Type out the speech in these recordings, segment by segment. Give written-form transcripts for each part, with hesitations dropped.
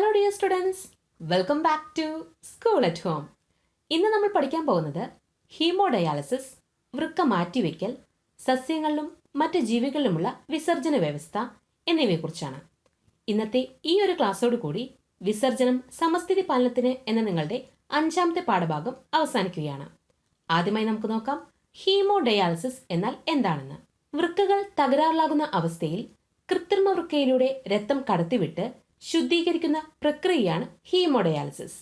Hello dear students, welcome back to school at home. ഇന്ന് നമ്മൾ പഠിക്കാൻ പോകുന്നത് ഹീമോഡയാലിസിസ്, വൃക്ക മാറ്റിവെക്കൽ, സസ്യങ്ങളിലും മറ്റ് ജീവികളിലുമുള്ള വിസർജന വ്യവസ്ഥ എന്നിവയെക്കുറിച്ചാണ്. ഇന്നത്തെ ഈ ഒരു ക്ലാസ്സോട് കൂടി വിസർജനം സമസ്ഥിതി പാലനത്തിന് എന്ന നിങ്ങളുടെ 5ാമത്തെ പാഠഭാഗം അവസാനിക്കുകയാണ്. ആദ്യമായി നമുക്ക് നോക്കാം ഹീമോഡയാലിസിസ് എന്നാൽ എന്താണെന്ന്. വൃക്കകൾ തകരാറിലാകുന്ന അവസ്ഥയിൽ കൃത്രിമ വൃക്കയിലൂടെ രക്തം കടത്തിവിട്ട് ശുദ്ധീകരിക്കുന്ന പ്രക്രിയയാണ് ഹീമോഡയാലിസിസ്.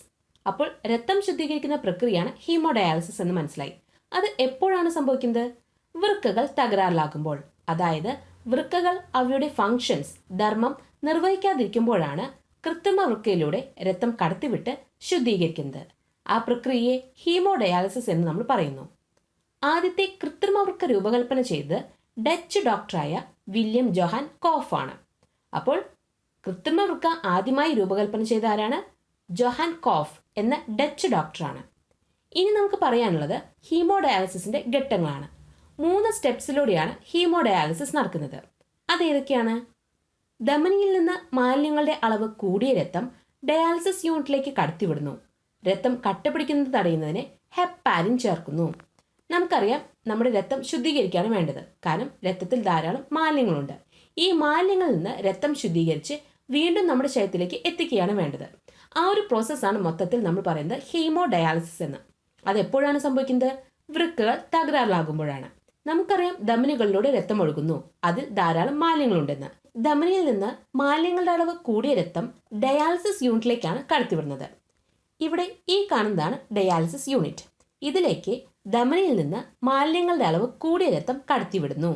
അപ്പോൾ രക്തം ശുദ്ധീകരിക്കുന്ന പ്രക്രിയയാണ് ഹീമോഡയാലിസിസ് എന്ന് മനസ്സിലായി. അത് എപ്പോഴാണ് സംഭവിക്കുന്നത്? വൃക്കകൾ തകരാറിലാകുമ്പോൾ, അതായത് വൃക്കകൾ അവയുടെ ഫങ്ഷൻസ്, ധർമ്മം നിർവഹിക്കാതിരിക്കുമ്പോഴാണ് കൃത്രിമ വൃക്കയിലൂടെ രക്തം കടത്തിവിട്ട് ശുദ്ധീകരിക്കുന്നത്. ആ പ്രക്രിയയെ ഹീമോഡയാലിസിസ് എന്ന് നമ്മൾ പറയുന്നു. ആദ്യത്തെ കൃത്രിമ വൃക്ക രൂപകൽപ്പന ചെയ്തത് ഡച്ച് ഡോക്ടറായ വില്യം ജോഹാൻ കോഫ് ആണ്. അപ്പോൾ കൃത്രിമ വൃക്ക ആദ്യമായി രൂപകൽപ്പന ചെയ്ത ആരാണ്? ജോഹാൻ കോഫ് എന്ന ഡച്ച് ഡോക്ടറാണ്. ഇനി നമുക്ക് പറയാനുള്ളത് ഹീമോഡയാലിസിസിന്റെ ഘട്ടങ്ങളാണ്. 3 സ്റ്റെപ്സിലൂടെയാണ് ഹീമോഡയാലിസിസ് നടക്കുന്നത്. അതേതൊക്കെയാണ്? ധമനിയിൽ നിന്ന് മാലിന്യങ്ങളുടെ അളവ് കൂടിയ രക്തം ഡയാലിസിസ് യൂണിറ്റിലേക്ക് കടത്തിവിടുന്നു. രക്തം കട്ടപിടിക്കുന്നത് തടയുന്നതിന് ഹെപ്പാരിൻ ചേർക്കുന്നു. നമുക്കറിയാം, നമ്മുടെ രക്തം ശുദ്ധീകരിക്കാണ് വേണ്ടത്. കാരണം രക്തത്തിൽ ധാരാളം മാലിന്യങ്ങളുണ്ട്. ഈ മാലിന്യങ്ങളിൽ നിന്ന് രക്തം ശുദ്ധീകരിച്ച് വീണ്ടും നമ്മുടെ ശരീരത്തിലേക്ക് എത്തിക്കുകയാണ് വേണ്ടത്. ആ ഒരു പ്രോസസ്സാണ് മൊത്തത്തിൽ നമ്മൾ പറയുന്നത് ഹീമോഡയാലിസിസ് എന്ന്. അതെപ്പോഴാണ് സംഭവിക്കുന്നത്? വൃക്കകൾ തകരാറിലാകുമ്പോഴാണ്. നമുക്കറിയാം, ധമനികളിലൂടെ രക്തം ഒഴുകുന്നു, അതിൽ ധാരാളം മാലിന്യങ്ങളുണ്ടെന്ന്. ധമനിയിൽ നിന്ന് മാലിന്യങ്ങളുടെ അളവ് കൂടിയ രക്തം ഡയാലിസിസ് യൂണിറ്റിലേക്കാണ് കടത്തിവിടുന്നത്. ഇവിടെ ഈ കാണുന്നതാണ് ഡയാലിസിസ് യൂണിറ്റ്. ഇതിലേക്ക് ധമനിയിൽ നിന്ന് മാലിന്യങ്ങളുടെ അളവ് കൂടിയ രക്തം കടത്തിവിടുന്നു.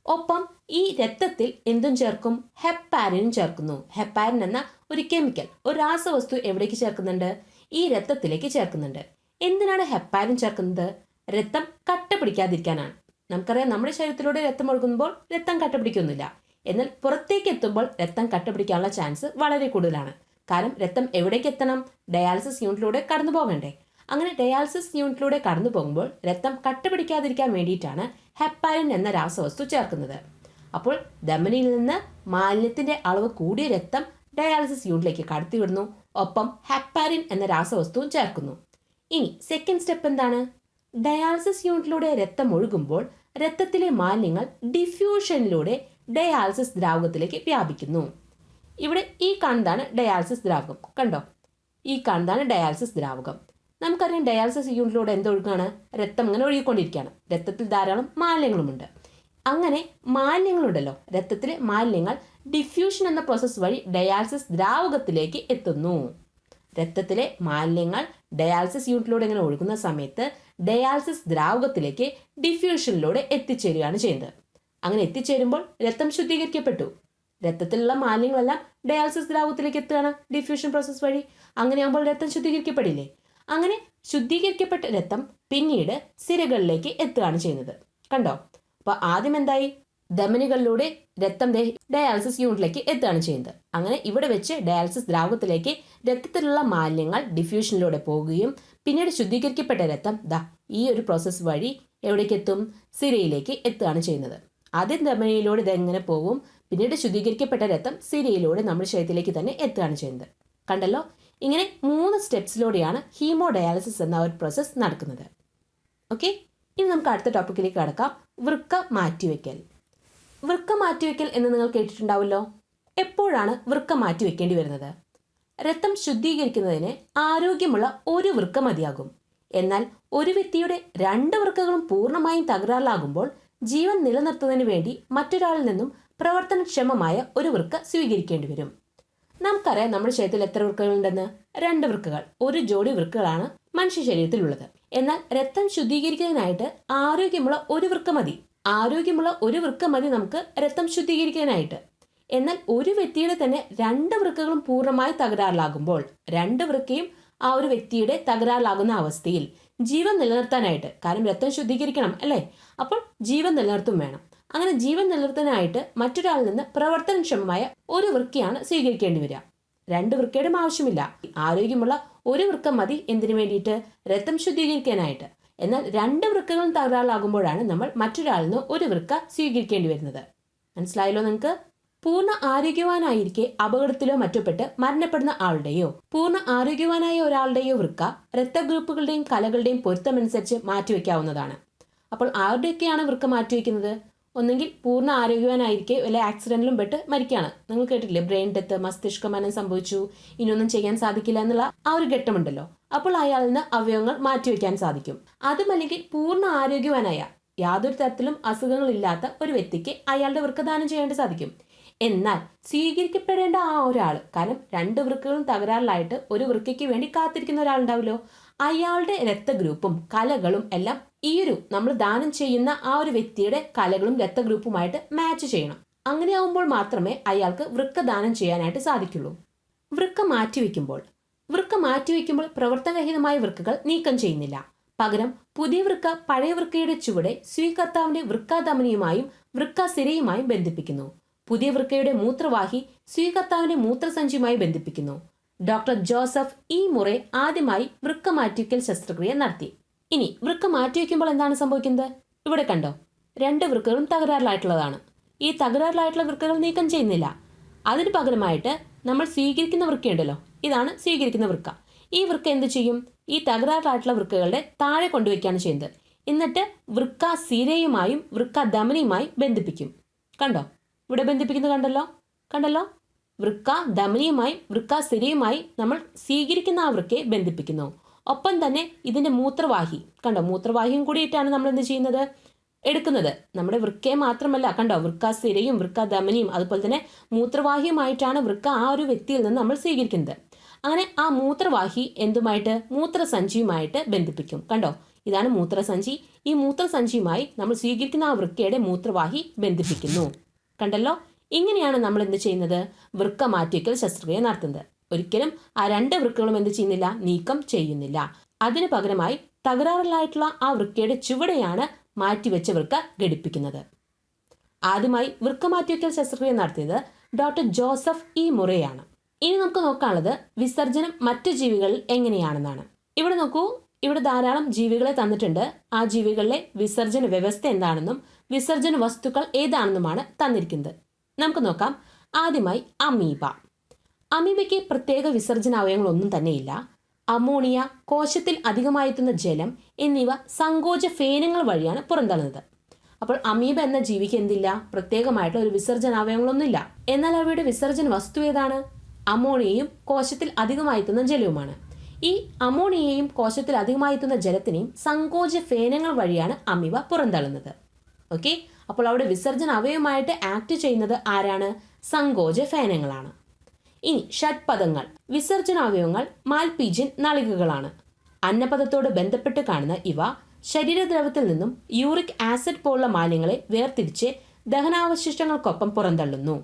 ഒപ്പം ഈ രക്തത്തിൽ എന്തും ചേർക്കും? ഹെപ്പാരിനും ചേർക്കുന്നു. ഹെപ്പാരിൻ എന്ന ഒരു കെമിക്കൽ, ഒരു രാസവസ്തു എവിടേക്ക് ചേർക്കുന്നുണ്ട്? ഈ രക്തത്തിലേക്ക് ചേർക്കുന്നുണ്ട്. എന്തിനാണ് ഹെപ്പാരിൻ ചേർക്കുന്നത്? രക്തം കട്ട പിടിക്കാതിരിക്കാനാണ്. നമുക്കറിയാം, നമ്മുടെ ശരീരത്തിലൂടെ രക്തം ഒഴുകുമ്പോൾ രക്തം കട്ട പിടിക്കൊന്നുമില്ല. എന്നാൽ പുറത്തേക്ക് എത്തുമ്പോൾ രക്തം കട്ട പിടിക്കാനുള്ള ചാൻസ് വളരെ കൂടുതലാണ്. കാരണം രക്തം എവിടേക്ക് എത്തണം? ഡയാലിസിസ് യൂണിറ്റിലൂടെ കടന്നു പോകണ്ടേ? അങ്ങനെ ഡയാലിസിസ് യൂണിറ്റിലൂടെ കടന്നു പോകുമ്പോൾ രക്തം കട്ടപിടിക്കാതിരിക്കാൻ വേണ്ടിയിട്ടാണ് ഹെപ്പാരിൻ എന്ന രാസവസ്തു ചേർക്കുന്നത്. അപ്പോൾ ധമനിയിൽ നിന്ന് മാലിന്യത്തിന്റെ അളവ് കൂടിയ രക്തം ഡയാലിസിസ് യൂണിറ്റിലേക്ക് കടത്തിവിടുന്നു. ഒപ്പം ഹെപ്പാരിൻ എന്ന രാസവസ്തുവും ചേർക്കുന്നു. ഇനി സെക്കൻഡ് സ്റ്റെപ്പ് എന്താണ്? ഡയാലിസിസ് യൂണിറ്റിലൂടെ രക്തം ഒഴുകുമ്പോൾ രക്തത്തിലെ മാലിന്യങ്ങൾ ഡിഫ്യൂഷനിലൂടെ ഡയാലിസിസ് ദ്രാവകത്തിലേക്ക് വ്യാപിക്കുന്നു. ഇവിടെ ഈ കാണുന്നതാണ് ഡയാലിസിസ് ദ്രാവകം. കണ്ടോ? ഈ കാണുന്നതാണ് ഡയാലിസിസ് ദ്രാവകം. നമുക്കറിയാം, ഡയാലിസിസ് യൂണിറ്റിലൂടെ എന്തൊഴുകാണ്? രക്തം ഇങ്ങനെ ഒഴുകിക്കൊണ്ടിരിക്കുകയാണ്. രക്തത്തിൽ ധാരാളം മാലിന്യങ്ങളുമുണ്ട്. അങ്ങനെ മാലിന്യങ്ങളുണ്ടല്ലോ, രക്തത്തിലെ മാലിന്യങ്ങൾ ഡിഫ്യൂഷൻ എന്ന പ്രോസസ്സ് വഴി ഡയാലിസിസ് ദ്രാവകത്തിലേക്ക് എത്തുന്നു. രക്തത്തിലെ മാലിന്യങ്ങൾ ഡയാലിസിസ് യൂണിറ്റിലൂടെ ഇങ്ങനെ ഒഴുകുന്ന സമയത്ത് ഡയാലിസിസ് ദ്രാവകത്തിലേക്ക് ഡിഫ്യൂഷനിലൂടെ എത്തിച്ചേരുകയാണ് ചെയ്യുന്നത്. അങ്ങനെ എത്തിച്ചേരുമ്പോൾ രക്തം ശുദ്ധീകരിക്കപ്പെട്ടു. രക്തത്തിലുള്ള മാലിന്യങ്ങളെല്ലാം ഡയാലിസിസ് ദ്രാവകത്തിലേക്ക് എത്തുകയാണ് ഡിഫ്യൂഷൻ പ്രോസസ്സ് വഴി. അങ്ങനെയാകുമ്പോൾ രക്തം ശുദ്ധീകരിക്കപ്പെടില്ലേ? അങ്ങനെ ശുദ്ധീകരിക്കപ്പെട്ട രക്തം പിന്നീട് സിരകളിലേക്ക് എത്തുകയാണ് ചെയ്യുന്നത്. കണ്ടോ? അപ്പോൾ ആദ്യം എന്തായി? ധമനികളിലൂടെ രക്തം ഡയാലിസിസ് യൂണിറ്റിലേക്ക് എത്തുകയാണ് ചെയ്യുന്നത്. അങ്ങനെ ഇവിടെ വെച്ച് ഡയാലിസിസ് ദ്രാവകത്തിലേക്ക് രക്തത്തിലുള്ള മാലിന്യങ്ങൾ ഡിഫ്യൂഷനിലൂടെ പോകുകയും പിന്നീട് ശുദ്ധീകരിക്കപ്പെട്ട രക്തം ഈ ഒരു പ്രോസസ്സ് വഴി എവിടേക്ക് എത്തും? സിരയിലേക്ക് എത്തുകയാണ് ചെയ്യുന്നത്. ആദ്യം ധമനിയിലൂടെ ഇതെങ്ങനെ പോകും, പിന്നീട് ശുദ്ധീകരിക്കപ്പെട്ട രക്തം സിരയിലൂടെ നമ്മുടെ ശരീരത്തിലേക്ക് തന്നെ എത്തുകയാണ് ചെയ്യുന്നത്. കണ്ടല്ലോ? ഇങ്ങനെ 3 സ്റ്റെപ്സിലൂടെയാണ് ഹീമോഡയാലിസിസ് എന്ന ഒരു പ്രോസസ്സ് നടക്കുന്നത്. ഓക്കെ, ഇനി നമുക്ക് അടുത്ത ടോപ്പിക്കിലേക്ക് കടക്കാം. വൃക്ക മാറ്റിവെക്കൽ. വൃക്ക മാറ്റിവെക്കൽ എന്ന് നിങ്ങൾ കേട്ടിട്ടുണ്ടാവുമല്ലോ. എപ്പോഴാണ് വൃക്ക മാറ്റിവെക്കേണ്ടി വരുന്നത്? രക്തം ശുദ്ധീകരിക്കുന്നതിന് ആരോഗ്യമുള്ള ഒരു വൃക്ക മതിയാകും. എന്നാൽ ഒരു വ്യക്തിയുടെ 2 വൃക്കകളും പൂർണ്ണമായും തകരാറിലാകുമ്പോൾ ജീവൻ നിലനിർത്തുന്നതിന് വേണ്ടി മറ്റൊരാളിൽ നിന്നും പ്രവർത്തനക്ഷമമായ ഒരു വൃക്ക സ്വീകരിക്കേണ്ടി വരും. നമുക്കറിയാം, നമ്മുടെ ശരീരത്തിൽ എത്ര വൃക്കകളുണ്ടെന്ന്? 2 വൃക്കകൾ. ഒരു ജോഡി വൃക്കകളാണ് മനുഷ്യ ശരീരത്തിലുള്ളത്. എന്നാൽ രക്തം ശുദ്ധീകരിക്കാനായിട്ട് ആരോഗ്യമുള്ള ഒരു വൃക്ക മതി. ആരോഗ്യമുള്ള ഒരു വൃക്ക മതി നമുക്ക് രക്തം ശുദ്ധീകരിക്കാനായിട്ട്. എന്നാൽ ഒരു വ്യക്തിയുടെ തന്നെ 2 വൃക്കകളും പൂർണ്ണമായി തകരാറിലാകുമ്പോൾ 2 വൃക്കയും ആ ഒരു വ്യക്തിയുടെ തകരാറിലാകുന്ന അവസ്ഥയിൽ ജീവൻ നിലനിർത്താനായിട്ട്, കാരണം രക്തം ശുദ്ധീകരിക്കണം അല്ലേ, അപ്പോൾ ജീവൻ നിലനിർത്തും വേണം. അങ്ങനെ ജീവൻ നിലനിർത്താനായിട്ട് മറ്റൊരാളിൽ നിന്ന് പ്രവർത്തനക്ഷമമായ ഒരു വൃക്കയാണ് സ്വീകരിക്കേണ്ടി വരിക. 2 വൃക്കയുടെ ആവശ്യമില്ല. ആരോഗ്യമുള്ള ഒരു വൃക്ക മതി. എന്തിനു വേണ്ടിയിട്ട്? രക്തം ശുദ്ധീകരിക്കാനായിട്ട്. എന്നാൽ 2 വൃക്കകളും തകരാറിലാകുമ്പോഴാണ് നമ്മൾ മറ്റൊരാളിൽ നിന്ന് ഒരു വൃക്ക സ്വീകരിക്കേണ്ടി വരുന്നത്. മനസ്സിലായല്ലോ നിങ്ങൾക്ക്? പൂർണ്ണ ആരോഗ്യവാനായിരിക്കെ അപകടത്തിലോ മറ്റോ പെട്ട് മരണപ്പെടുന്ന ആളുടെയോ പൂർണ്ണ ആരോഗ്യവാനായ ഒരാളുടെയോ വൃക്ക രക്തഗ്രൂപ്പുകളുടെയും കലകളുടെയും പൊരുത്തമനുസരിച്ച് മാറ്റിവെക്കാവുന്നതാണ്. അപ്പോൾ ആരുടെയൊക്കെയാണ് വൃക്ക മാറ്റിവെക്കുന്നത്? ഒന്നെങ്കിൽ പൂർണ്ണ ആരോഗ്യവാനായിരിക്കെ വല്ല ആക്സിഡന്റിലും പെട്ട് മരിക്കുകയാണ്. നിങ്ങൾ കേട്ടില്ലേ, ബ്രെയിൻ ഡെത്ത്, മസ്തിഷ്ക മരണം സംഭവിച്ചു, ഇനിയൊന്നും ചെയ്യാൻ സാധിക്കില്ല എന്നുള്ള ആ ഒരു ഘട്ടമുണ്ടല്ലോ. അപ്പോൾ അയാളിൽ നിന്ന് അവയവങ്ങൾ മാറ്റിവെക്കാൻ സാധിക്കും. അതുമല്ലെങ്കിൽ പൂർണ്ണ ആരോഗ്യവാനായ യാതൊരു തരത്തിലും അസുഖങ്ങളില്ലാത്ത ഒരു വ്യക്തിക്ക് അയാളുടെ വൃക്ക ദാനം ചെയ്യേണ്ടി സാധിക്കും. എന്നാൽ സ്വീകരിക്കപ്പെടേണ്ട ആ ഒരാൾ, കാരണം 2 വൃക്കകളും തകരാറിലായിട്ട് ഒരു വൃക്കയ്ക്ക് വേണ്ടി കാത്തിരിക്കുന്ന ഒരാളുണ്ടാവല്ലോ, അയാളുടെ രക്തഗ്രൂപ്പും കലകളും എല്ലാം നമ്മൾ ദാനം ചെയ്യുന്ന ആ ഒരു വ്യക്തിയുടെ കലകളും രക്തഗ്രൂപ്പുമായിട്ട് മാച്ച് ചെയ്യണം. അങ്ങനെയാവുമ്പോൾ മാത്രമേ അയാൾക്ക് വൃക്ക ദാനം ചെയ്യാനായിട്ട് സാധിക്കുള്ളൂ. വൃക്ക മാറ്റിവെക്കുമ്പോൾ പ്രവർത്തനരഹിതമായ വൃക്കകൾ നീക്കം ചെയ്യുന്നില്ല. പകരം പുതിയ വൃക്ക പഴയ വൃക്കയുടെ ചുവടെ സ്വീകർത്താവിന്റെ വൃക്കാധമനിയുമായും വൃക്കാസിരയുമായും ബന്ധിപ്പിക്കുന്നു. പുതിയ വൃക്കയുടെ മൂത്രവാഹി സ്വീകർത്താവിന്റെ മൂത്രസഞ്ചിയുമായി ബന്ധിപ്പിക്കുന്നു. ഡോക്ടർ ജോസഫ് ഇ മുറെ ആദ്യമായി വൃക്ക മാറ്റിവെക്കൽ ശസ്ത്രക്രിയ നടത്തി. ഇനി വൃക്ക മാറ്റിവെക്കുമ്പോൾ എന്താണ് സംഭവിക്കുന്നത്? ഇവിടെ കണ്ടോ, 2 വൃക്കകളും തകരാറിലായിട്ടുള്ളതാണ്. ഈ തകരാറിലായിട്ടുള്ള വൃക്കകൾ നീക്കം ചെയ്യുന്നില്ല. അതിന് പകരമായിട്ട് നമ്മൾ സ്വീകരിക്കുന്ന വൃക്കയുണ്ടല്ലോ, ഇതാണ് സ്വീകരിക്കുന്ന വൃക്ക. ഈ വൃക്ക എന്ത് ചെയ്യും? ഈ തകരാറിലായിട്ടുള്ള വൃക്കകളുടെ താഴെ കൊണ്ടുവയ്ക്കുകയാണ് ചെയ്യുന്നത്. എന്നിട്ട് വൃക്കാസിരയുമായും വൃക്കാധമനിയുമായും ബന്ധിപ്പിക്കും. കണ്ടോ, ഇവിടെ ബന്ധിപ്പിക്കുന്നത് കണ്ടല്ലോ. വൃക്കാധമനിയുമായി വൃക്കാസിരയുമായി നമ്മൾ സ്വീകരിക്കുന്ന ആ വൃക്കയെ ബന്ധിപ്പിക്കുന്നു. ഒപ്പം തന്നെ ഇതിന്റെ മൂത്രവാഹി കണ്ടോ, മൂത്രവാഹിയും കൂടിയിട്ടാണ് നമ്മൾ എന്ത് ചെയ്യുന്നത്, എടുക്കുന്നത്. നമ്മുടെ വൃക്കയെ മാത്രമല്ല, കണ്ടോ, വൃക്കാസിരയും വൃക്കാധമനിയും അതുപോലെ തന്നെ മൂത്രവാഹിയുമായിട്ടാണ് വൃക്ക ആ ഒരു വ്യക്തിയിൽ നിന്ന് നമ്മൾ സ്വീകരിക്കുന്നത്. അങ്ങനെ ആ മൂത്രവാഹി എന്തുമായിട്ട്? മൂത്രസഞ്ചിയുമായിട്ട് ബന്ധിപ്പിക്കും. കണ്ടോ, ഇതാണ് മൂത്രസഞ്ചി. ഈ മൂത്രസഞ്ചിയുമായി നമ്മൾ സ്വീകരിക്കുന്ന ആ വൃക്കയുടെ മൂത്രവാഹി ബന്ധിപ്പിക്കുന്നു. കണ്ടല്ലോ, ഇങ്ങനെയാണ് നമ്മൾ എന്ത് ചെയ്യുന്നത്? വൃക്ക മാറ്റിവെക്കൽ ശസ്ത്രക്രിയ നടത്തുന്നത്. ഒരിക്കലും ആ 2 വൃക്കകളും എന്ത് ചെയ്യുന്നില്ല? നീക്കം ചെയ്യുന്നില്ല. അതിന് പകരമായി തകരാറിലായിട്ടുള്ള ആ വൃക്കയുടെ ചുവടെയാണ് മാറ്റിവെച്ച വൃക്ക ഘടിപ്പിക്കുന്നത്. ആദ്യമായി വൃക്ക മാറ്റിവെക്കൽ ശസ്ത്രക്രിയ നടത്തിയത് ഡോക്ടർ ജോസഫ് ഇ മുറെയാണ്. ഇനി നമുക്ക് നോക്കാനുള്ളത് വിസർജനം മറ്റു ജീവികളിൽ എങ്ങനെയാണെന്നാണ്. ഇവിടെ നോക്കൂ, ഇവിടെ ധാരാളം ജീവികളെ തന്നിട്ടുണ്ട്. ആ ജീവികളിലെ വിസർജന വ്യവസ്ഥ എന്താണെന്നും വിസർജന വസ്തുക്കൾ ഏതാണെന്നുമാണ് തന്നിരിക്കുന്നത്. നമുക്ക് നോക്കാം. ആദ്യമായി അമീബയ്ക്ക് പ്രത്യേക വിസർജനാവയവങ്ങളൊന്നും തന്നെയില്ല. അമോണിയ, കോശത്തിൽ അധികമായെത്തുന്ന ജലം എന്നിവ സങ്കോച ഫേനങ്ങൾ വഴിയാണ് പുറന്തള്ളുന്നത്. അപ്പോൾ അമീബ എന്ന ജീവിക്ക് എന്തില്ല? പ്രത്യേകമായിട്ടുള്ള ഒരു വിസർജനാവയവങ്ങളൊന്നുമില്ല. എന്നാൽ അവയുടെ വിസർജന വസ്തു ഏതാണ്? അമോണിയയും കോശത്തിൽ അധികമായെത്തുന്ന ജലവുമാണ്. ഈ അമോണിയയും കോശത്തിൽ അധികമായെത്തുന്ന ജലത്തിനെയും സങ്കോച ഫേനങ്ങൾ വഴിയാണ് അമീബ പുറന്തള്ളുന്നത്. ഓക്കെ, അപ്പോൾ അവിടെ വിസർജന അവയവമായിട്ട് ആക്ട് ചെയ്യുന്നത് ആരാണ്? സങ്കോച ഫേനങ്ങളാണ്. ഇനി ഷഡ്പദങ്ങൾ. വിസർജനാവയവങ്ങൾ മാൽപീജിയൻ നളികകളാണ്. അന്നപദത്തോട് ബന്ധപ്പെട്ട് കാണുന്ന ഇവ ശരീരദ്രവത്തിൽ നിന്നും യൂറിക് ആസിഡ് പോലുള്ള മാലിന്യങ്ങളെ വേർതിരിച്ച് ദഹനാവശിഷ്ടങ്ങൾക്കൊപ്പം പുറന്തള്ളുന്നു.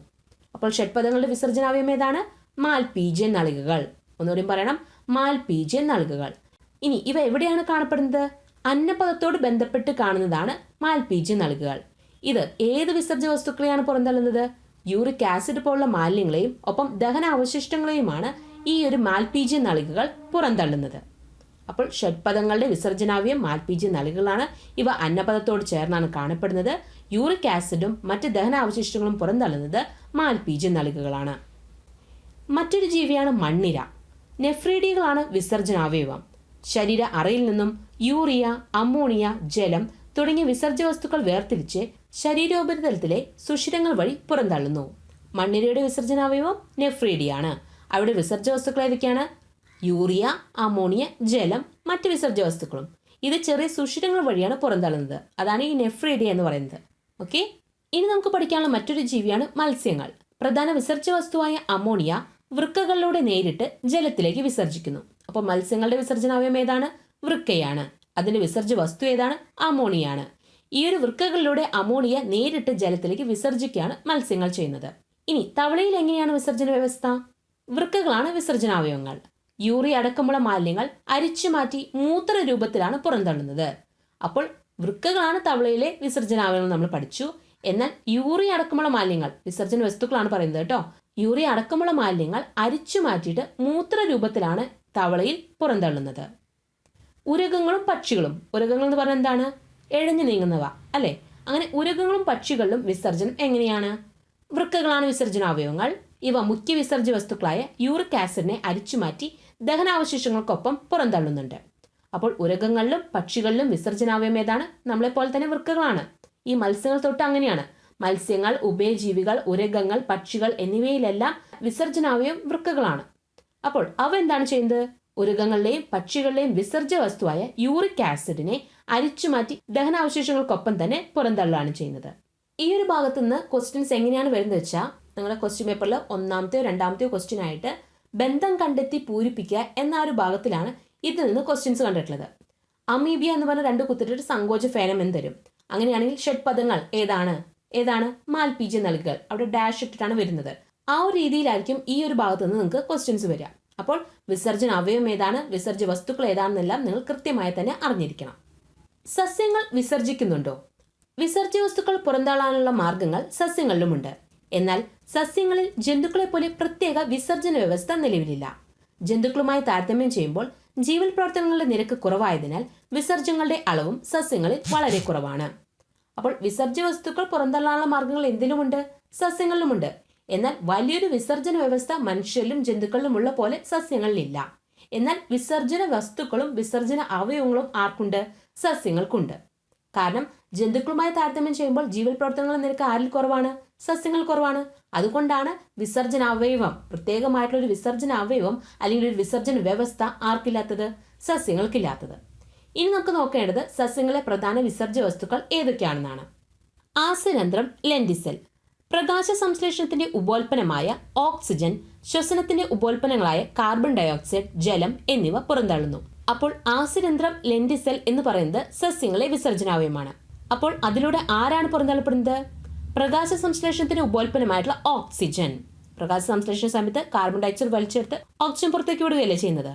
അപ്പോൾ ഷഡ്പദങ്ങളുടെ വിസർജനാവയവം ഏതാണ്? മാൽപീജിയൻ നളികകൾ. ഒന്നുകൂടി പറയണം, മാൽപീജിയൻ നളികകൾ. ഇനി ഇവ എവിടെയാണ് കാണപ്പെടുന്നത്? അന്നപദത്തോട് ബന്ധപ്പെട്ട് കാണുന്നതാണ് മാൽപീജിയൻ നളികകൾ. ഇത് ഏത് വിസർജ്ജ വസ്തുക്കളെയാണ് പുറന്തള്ളുന്നത്? യൂറിക് ആസിഡ് പോലുള്ള മാലിന്യങ്ങളെയും ഒപ്പം ദഹനാവശിഷ്ടങ്ങളെയുമാണ് ഈ ഒരു മാൽപീജിയൻ നളികകൾ പുറന്തള്ളുന്നത്. അപ്പോൾ ഷഡ്പദങ്ങളുടെ വിസർജനാവയം മാൽപീജിയൻ നളികകളാണ്. ഇവ അന്നപദത്തോട് ചേർന്നാണ് കാണപ്പെടുന്നത്. യൂറിക് ആസിഡും മറ്റ് ദഹനാവശിഷ്ടങ്ങളും പുറന്തള്ളുന്നത് മാൽപീജിയൻ നളികകളാണ്. മറ്റൊരു ജീവിയാണ് മണ്ണിര. നെഫ്രീഡികളാണ് വിസർജനാവയവം. ശരീര അറയിൽ നിന്നും യൂറിയ, അമോണിയ, ജലം തുടങ്ങിയ വിസർജ്ജ വസ്തുക്കൾ വേർതിരിച്ച് ശരീരോപരിതലത്തിലെ സുഷിരങ്ങൾ വഴി പുറന്തള്ളുന്നു. മണ്ണിരയുടെ വിസർജനാവയവം നെഫ്രീഡിയാണ്. അവിടെ വിസർജ്ജ വസ്തുക്കൾ ഏതൊക്കെയാണ്? യൂറിയ, അമോണിയ, ജലം, മറ്റ് വിസർജ്ജ വസ്തുക്കളും. ഇത് ചെറിയ സുഷിരങ്ങൾ വഴിയാണ് പുറന്തള്ളുന്നത്. അതാണ് ഈ നെഫ്രീഡിയ എന്ന് പറയുന്നത്. ഓക്കെ, ഇനി നമുക്ക് പഠിക്കാനുള്ള മറ്റൊരു ജീവിയാണ് മത്സ്യങ്ങൾ. പ്രധാന വിസർജ്ജ വസ്തുവായ അമോണിയ വൃക്കകളിലൂടെ നേരിട്ട് ജലത്തിലേക്ക് വിസർജിക്കുന്നു. അപ്പോൾ മത്സ്യങ്ങളുടെ വിസർജനാവയവം ഏതാണ്? വൃക്കയാണ്. അതിന്റെ വിസർജ്ജ വസ്തു ഏതാണ്? അമോണിയാണ്. ഈ ഒരു വൃക്കകളിലൂടെ അമോണിയ നേരിട്ട് ജലത്തിലേക്ക് വിസർജിക്കുകയാണ് മത്സ്യങ്ങൾ ചെയ്യുന്നത്. ഇനി തവളയിൽ എങ്ങനെയാണ് വിസർജന വ്യവസ്ഥ? വൃക്കകളാണ് വിസർജനാവയവങ്ങൾ. യൂറിയ അടക്കമുള്ള മാലിന്യങ്ങൾ അരിച്ചു മാറ്റി മൂത്ര രൂപത്തിലാണ് പുറന്തള്ളുന്നത്. അപ്പോൾ വൃക്കകളാണ് തവളയിലെ വിസർജനാവയവങ്ങൾ നമ്മൾ പഠിച്ചു. എന്നാൽ യൂറിയ അടക്കമുള്ള മാലിന്യങ്ങൾ വിസർജന വസ്തുക്കളാണ് പറയുന്നത് കേട്ടോ. യൂറിയ അടക്കമുള്ള മാലിന്യങ്ങൾ അരിച്ചു മാറ്റിയിട്ട് മൂത്ര രൂപത്തിലാണ് തവളയിൽ പുറന്തള്ളുന്നത്. ഉരകങ്ങളും പക്ഷികളും. ഉരകങ്ങൾ എന്ന് പറഞ്ഞാൽ എന്താണ്? എഴഞ്ഞു നീങ്ങുന്നവ അല്ലെ. അങ്ങനെ ഉരകങ്ങളും പക്ഷികളിലും വിസർജനം എങ്ങനെയാണ്? വൃക്കകളാണ് വിസർജനാവയവങ്ങൾ. ഇവ മുഖ്യ വിസർജ്യ വസ്തുക്കളായ യൂറിക് ആസിഡിനെ അരിച്ചുമാറ്റി ദഹനാവശിഷ്ടങ്ങൾക്കൊപ്പം പുറന്തള്ളുന്നുണ്ട്. അപ്പോൾ ഉരകങ്ങളിലും പക്ഷികളിലും വിസർജനാവയവം ഏതാണ്? നമ്മളെപ്പോലെ തന്നെ വൃക്കകളാണ്. ഈ മത്സ്യങ്ങൾ തൊട്ട് അങ്ങനെയാണ്. മത്സ്യങ്ങൾ, ഉഭയജീവികൾ, ഉരകങ്ങൾ, പക്ഷികൾ എന്നിവയിലെല്ലാം വിസർജനാവയവം വൃക്കകളാണ്. അപ്പോൾ അവ എന്താണ് ചെയ്യുന്നത്? ഉരകങ്ങളിലെയും പക്ഷികളിലെയും വിസർജ്യ വസ്തുവായ യൂറിക് ആസിഡിനെ അരിച്ചുമാറ്റി ദഹനാവശിഷ്ടങ്ങൾക്കൊപ്പം തന്നെ പുറന്തള്ളുകയാണ് ചെയ്യുന്നത്. ഈ ഒരു ഭാഗത്തു നിന്ന് ക്വസ്റ്റ്യൻസ് എങ്ങനെയാണ് വരുന്നത് വെച്ചാൽ, നിങ്ങളുടെ ക്വസ്റ്റ്യൻ പേപ്പറിൽ ഒന്നാമത്തെയോ രണ്ടാമത്തെയോ ക്വസ്റ്റ്യൻ ആയിട്ട് ബന്ധം കണ്ടെത്തി പൂരിപ്പിക്കുക എന്ന ഒരു ഭാഗത്തിലാണ് ഇതിൽ നിന്ന് ക്വസ്റ്റ്യൻസ് കണ്ടിട്ടുള്ളത്. അമീബിയ എന്ന് പറഞ്ഞ 2 കുത്തിട്ടൊരു സങ്കോച ഫേനം തരും. അങ്ങനെയാണെങ്കിൽ ഷഡ്പദങ്ങൾ ഏതാണ് മാൽപീജ്യ നൽകുകൾ, അവിടെ ഡാഷ് ഇട്ടിട്ടാണ് വരുന്നത്. ആ ഒരു രീതിയിലായിരിക്കും ഈ ഒരു ഭാഗത്ത് നിന്ന് നിങ്ങൾക്ക് ക്വസ്റ്റ്യൻസ് വരിക. അപ്പോൾ വിസർജന അവയവം ഏതാണ്, വിസർജ്യ വസ്തുക്കൾ ഏതാണെന്നെല്ലാം നിങ്ങൾ കൃത്യമായി തന്നെ അറിഞ്ഞിരിക്കണം. സസ്യങ്ങൾ വിസർജിക്കുന്നുണ്ടോ? വിസർജ്യ വസ്തുക്കൾ പുറന്തള്ളാനുള്ള മാർഗങ്ങൾ സസ്യങ്ങളിലുമുണ്ട്. എന്നാൽ സസ്യങ്ങളിൽ ജന്തുക്കളെ പോലെ പ്രത്യേക വിസർജന വ്യവസ്ഥ നിലവിലില്ല. ജന്തുക്കളുമായി താരതമ്യം ചെയ്യുമ്പോൾ ജീവൽ പ്രവർത്തനങ്ങളുടെ നിരക്ക് കുറവായതിനാൽ വിസർജ്യങ്ങളുടെ അളവും സസ്യങ്ങളിൽ വളരെ കുറവാണ്. അപ്പോൾ വിസർജ്യ വസ്തുക്കൾ പുറന്തള്ളാനുള്ള മാർഗങ്ങൾ എന്തിലുമുണ്ട്? സസ്യങ്ങളിലുമുണ്ട്. എന്നാൽ വലിയൊരു വിസർജന വ്യവസ്ഥ മനുഷ്യരിലും ജന്തുക്കളിലുമുള്ള പോലെ സസ്യങ്ങളിലില്ല. എന്നാൽ വിസർജന വസ്തുക്കളും വിസർജന അവയവങ്ങളും ആർക്കുണ്ട്? സസ്യങ്ങൾക്കുണ്ട്. കാരണം ജന്തുക്കളുമായി താരതമ്യം ചെയ്യുമ്പോൾ ജീവൽ പ്രവർത്തനങ്ങളുടെ നിരക്ക് ആരിൽ കുറവാണ്? സസ്യങ്ങൾ കുറവാണ്. അതുകൊണ്ടാണ് വിസർജന അവയവം, പ്രത്യേകമായിട്ടുള്ള ഒരു വിസർജന അവയവം അല്ലെങ്കിൽ ഒരു വിസർജന വ്യവസ്ഥ ആർക്കില്ലാത്തത്? സസ്യങ്ങൾക്കില്ലാത്തത്. ഇനി നമുക്ക് നോക്കേണ്ടത് സസ്യങ്ങളിലെ പ്രധാന വിസർജ്യ വസ്തുക്കൾ ഏതൊക്കെയാണെന്നാണ്. ആസ്യരന്ധ്രം, ലെന്റിസെൽ. പ്രകാശ സംശ്ലേഷണത്തിന്റെ ഉപോൽപ്പന്നമായ ഓക്സിജൻ ശ്വസനത്തിന്റെ ഉപോൽപ്പന്നങ്ങളായ കാർബൺ ഡയോക്സൈഡ്, ജലം എന്നിവ പുറന്തള്ളുന്നു. അപ്പോൾ ആസ്യരന്ധ്രം, ലെന്റിസെൽ എന്ന് പറയുന്നത് സസ്യങ്ങളെ വിസർജനാവയവമാണ്. അപ്പോൾ അതിലൂടെ ആരാണ് പുറന്തള്ളപ്പെടുന്നത്? പ്രകാശ സംശ്ലേഷണത്തിന്റെ ഉപോൽപ്പന്നമായിട്ടുള്ള ഓക്സിജൻ. പ്രകാശ സംശ്ലേഷണ സമയത്ത് കാർബൺ ഡയോക്സൈഡ് വലിച്ചെടുത്ത് ഓക്സിജൻ പുറത്തേക്ക് വിടുകയല്ലേ ചെയ്യുന്നത്.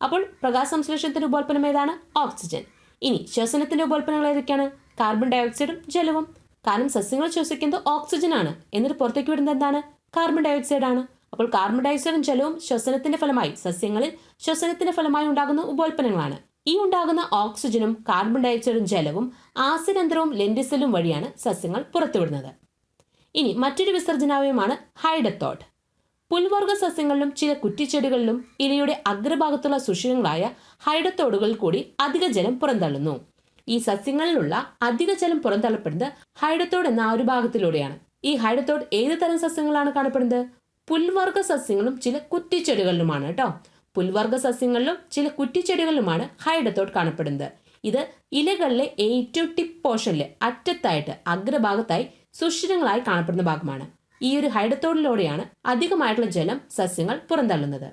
അപ്പോൾ പ്രകാശ സംശ്ലേഷണത്തിന്റെ ഉപോൽപ്പന്നം ഏതാണ്? ഓക്സിജൻ. ഇനി ശ്വസനത്തിന്റെ ഉപോൽപ്പന്നങ്ങൾ ഏതൊക്കെയാണ്? കാർബൺ ഡയോക്സൈഡും ജലവും. കാരണം സസ്യങ്ങൾ ശ്വസിക്കുന്നത് ഓക്സിജൻ ആണ്, എന്നിട്ട് പുറത്തേക്ക് വിടുന്നത് എന്താണ്? കാർബൺ ഡയോക്സൈഡ് ആണ്. അപ്പോൾ കാർബൺ ഡയോക്സൈഡും ജലവും ശ്വസനത്തിന്റെ ഫലമായി, സസ്യങ്ങളിൽ ശ്വസനത്തിന്റെ ഫലമായി ഉണ്ടാകുന്ന ഉപോൽപ്പന്നങ്ങളാണ്. ഈ ഉണ്ടാകുന്ന ഓക്സിജനും കാർബൺ ഡയോക്സൈഡും ജലവും ആസ്യരന്ധ്രവും ലെന്റിസെല്ലും വഴിയാണ് സസ്യങ്ങൾ പുറത്തുവിടുന്നത്. ഇനി മറ്റൊരു വിസർജനാവയവമാണ് ഹൈഡത്തോഡ്. പുൽവർഗ സസ്യങ്ങളിലും ചില കുറ്റിച്ചെടികളിലും ഇലയുടെ അഗ്രഭാഗത്തുള്ള സുഷിരങ്ങളായ ഹൈഡത്തോഡുകളിൽ കൂടി അധിക ജലം പുറന്തള്ളുന്നു. ഈ സസ്യങ്ങളിലുള്ള അധിക ജലം പുറന്തള്ളപ്പെടുന്നത് ഹൈഡത്തോഡ് എന്ന ആ ഒരു ഭാഗത്തിലൂടെയാണ്. ഈ ഹൈഡത്തോഡ് ഏത് തരം സസ്യങ്ങളാണ് കാണപ്പെടുന്നത്? പുൽവർഗ സസ്യങ്ങളും ചില കുറ്റിച്ചെടികളിലുമാണ് കേട്ടോ. പുൽവർഗ സസ്യങ്ങളിലും ചില കുറ്റിച്ചെടികളിലുമാണ് ഹൈഡത്തോഡ് കാണപ്പെടുന്നത്. ഇത് ഇലകളിലെ ഏറ്റവും ടിപ്പ് പോർഷനിൽ അറ്റത്തായിട്ട് അഗ്രഭാഗത്തായി സുഷിരങ്ങളായി കാണപ്പെടുന്ന ഭാഗമാണ്. ഈ ഒരു ഹൈഡത്തോഡിലൂടെയാണ് അധികമായിട്ടുള്ള ജലം സസ്യങ്ങൾ പുറന്തള്ളുന്നത്.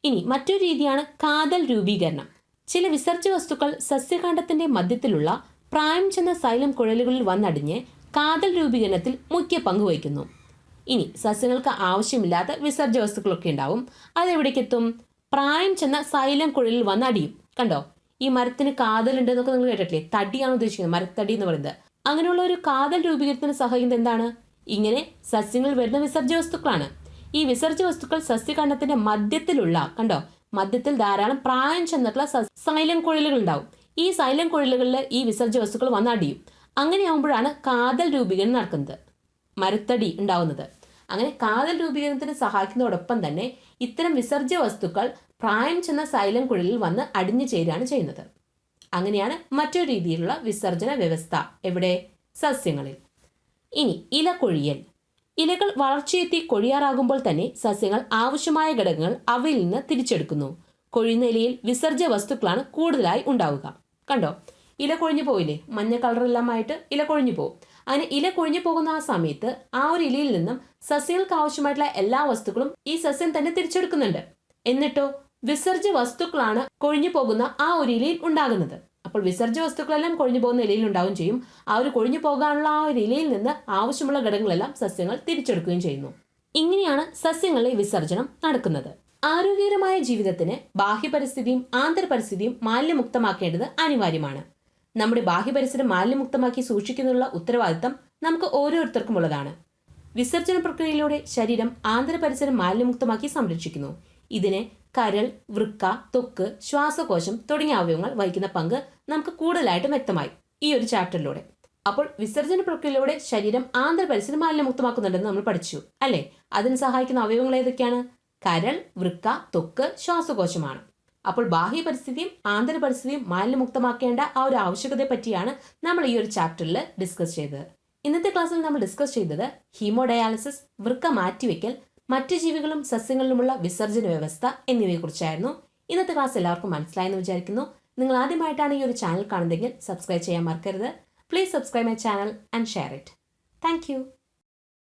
ഇനി മറ്റൊരു രീതിയാണ് കാതൽ രൂപീകരണം. ചില വിസർജ്യ വസ്തുക്കൾ സസ്യകാണ്ഡത്തിന്റെ മധ്യത്തിലുള്ള പ്രായം ചെന്ന സൈലം കുഴലുകളിൽ വന്നടിഞ്ഞ് കാതൽ രൂപീകരണത്തിൽ മുഖ്യ പങ്ക് വഹിക്കുന്നു. ഇനി സസ്യങ്ങൾക്ക് ആവശ്യമില്ലാത്ത വിസർജ്യ വസ്തുക്കളൊക്കെ ഉണ്ടാവും. അതെവിടേക്കെത്തും? പ്രായം ചെന്ന സൈലം കുഴലിൽ വന്നടിയും. കണ്ടോ, ഈ മരത്തിന് കാതലുണ്ട് എന്നൊക്കെ നിങ്ങൾ കേട്ടിട്ടില്ലേ? തടിയാണ് ഉദ്ദേശിക്കുന്നത്, മരത്തടി എന്ന് പറയുന്നത്. അങ്ങനെയുള്ള ഒരു കാതൽ രൂപീകരണത്തിന് സഹായിക്കുന്നത് എന്താണ്? ഇങ്ങനെ സസ്യങ്ങളിൽ വരുന്ന വിസർജ്യ വസ്തുക്കളാണ്. ഈ വിസർജ്യ വസ്തുക്കൾ സസ്യകാണ്ഡത്തിന്റെ മധ്യത്തിലുള്ള, കണ്ടോ, മധ്യത്തിൽ ധാരാളം പ്രായം ചെന്നിട്ടുള്ള സൈലം കുഴലുകൾ ഉണ്ടാവും. ഈ സൈലം കുഴലുകളിൽ ഈ വിസർജ്യ വസ്തുക്കൾ വന്നടിയും. അങ്ങനെയാകുമ്പോഴാണ് കാതൽ രൂപീകരണം നടക്കുന്നത്, മരത്തടി ഉണ്ടാവുന്നത്. അങ്ങനെ കാതൽ രൂപീകരണത്തിന് സഹായിക്കുന്നതോടൊപ്പം തന്നെ ഇത്തരം വിസർജ്യ വസ്തുക്കൾ പ്രായം ചെന്ന സൈലം കുഴലിൽ വന്ന് അടിഞ്ഞു ചേരുകയാണ് ചെയ്യുന്നത്. അങ്ങനെയാണ് മറ്റൊരു രീതിയിലുള്ള വിസർജന വ്യവസ്ഥ. എവിടെ? സസ്യങ്ങളിൽ. ഇനി ഇല കൊഴിയൽ. ഇലകൾ വളർച്ചയെത്തി കൊഴിയാറാകുമ്പോൾ തന്നെ സസ്യങ്ങൾ ആവശ്യമായ ഘടകങ്ങൾ അവയിൽ നിന്ന് തിരിച്ചെടുക്കുന്നു. കൊഴിയുന്ന ഇലയിൽ വിസർജ്യ വസ്തുക്കളാണ് കൂടുതലായി ഉണ്ടാവുക. കണ്ടോ, ഇല കൊഴിഞ്ഞു പോയില്ലേ? മഞ്ഞ കളറെല്ലാമായിട്ട് ഇല കൊഴിഞ്ഞു പോകും. അങ്ങനെ ഇല കൊഴിഞ്ഞു പോകുന്ന ആ സമയത്ത് ആ ഒരു ഇലയിൽ നിന്നും സസ്യങ്ങൾക്ക് ആവശ്യമായിട്ടുള്ള എല്ലാ വസ്തുക്കളും ഈ സസ്യം തന്നെ തിരിച്ചെടുക്കുന്നുണ്ട്. എന്നിട്ടോ വിസർജ്യ വസ്തുക്കളാണ് കൊഴിഞ്ഞു പോകുന്ന ആ ഒരു ഇലയിൽ ഉണ്ടാകുന്നത്. അപ്പോൾ വിസർജ്യ വസ്തുക്കളെല്ലാം കൊഴിഞ്ഞു പോകുന്ന ഇലയിൽ ഉണ്ടാവുകയും ചെയ്യും. ആ ഒരു കൊഴിഞ്ഞു പോകാനുള്ള ആ ഒരു ഇലയിൽ നിന്ന് ആവശ്യമുള്ള ഘടകങ്ങളെല്ലാം സസ്യങ്ങൾ തിരിച്ചെടുക്കുകയും ചെയ്യുന്നു. ഇങ്ങനെയാണ് സസ്യങ്ങളിലെ വിസർജനം നടക്കുന്നത്. ആരോഗ്യകരമായ ജീവിതത്തിന് ബാഹ്യപരിസ്ഥിതിയും ആന്തരപരിസ്ഥിതിയും മാലിന്യമുക്തമാക്കേണ്ടത് അനിവാര്യമാണ്. നമ്മുടെ ബാഹ്യപരിസരം മാലിന്യമുക്തമാക്കി സൂക്ഷിക്കുന്നതിനുള്ള ഉത്തരവാദിത്തം നമുക്ക് ഓരോരുത്തർക്കും ഉള്ളതാണ്. വിസർജന പ്രക്രിയയിലൂടെ ശരീരം ആന്തരപരിസരം മാലിന്യമുക്തമാക്കി സംരക്ഷിക്കുന്നു. ഇതിന് കരൾ, വൃക്ക, ത്വക്ക്, ശ്വാസകോശം തുടങ്ങിയ അവയവങ്ങൾ വഹിക്കുന്ന പങ്ക് നമുക്ക് കൂടുതലായിട്ടും വ്യക്തമായി ഈ ഒരു ചാപ്റ്ററിലൂടെ. അപ്പോൾ വിസർജന പ്രക്രിയയിലൂടെ ശരീരം ആന്തരപരിസരം മാലിന്യമുക്തമാക്കുന്നുണ്ടെന്ന് നമ്മൾ പഠിച്ചു അല്ലേ? അതിന് സഹായിക്കുന്ന അവയവങ്ങൾ ഏതൊക്കെയാണ്? കരൾ, വൃക്ക, ത്വക്ക്, ശ്വാസകോശമാണ്. അപ്പോൾ ബാഹ്യ പരിസ്ഥിതിയും ആന്തര പരിസ്ഥിതിയും മാലിന്യമുക്തമാക്കേണ്ട ആ ഒരു ആവശ്യകതയെ പറ്റിയാണ് നമ്മൾ ഈ ഒരു ചാപ്റ്ററിൽ ഡിസ്കസ് ചെയ്തത്. ഇന്നത്തെ ക്ലാസ്സിൽ നമ്മൾ ഡിസ്കസ് ചെയ്തത് ഹീമോഡയാലിസിസ്, വൃക്ക മാറ്റിവെക്കൽ, മറ്റു ജീവികളും സസ്യങ്ങളിലുമുള്ള വിസർജന വ്യവസ്ഥ എന്നിവയെക്കുറിച്ചായിരുന്നു. ഇന്നത്തെ ക്ലാസ് എല്ലാവർക്കും മനസ്സിലായെന്ന് വിചാരിക്കുന്നു. നിങ്ങൾ ആദ്യമായിട്ടാണ് ഈ ഒരു ചാനൽ കാണുന്നതെങ്കിൽ സബ്സ്ക്രൈബ് ചെയ്യാൻ മറക്കരുത്. Please subscribe my channel and share it. Thank you.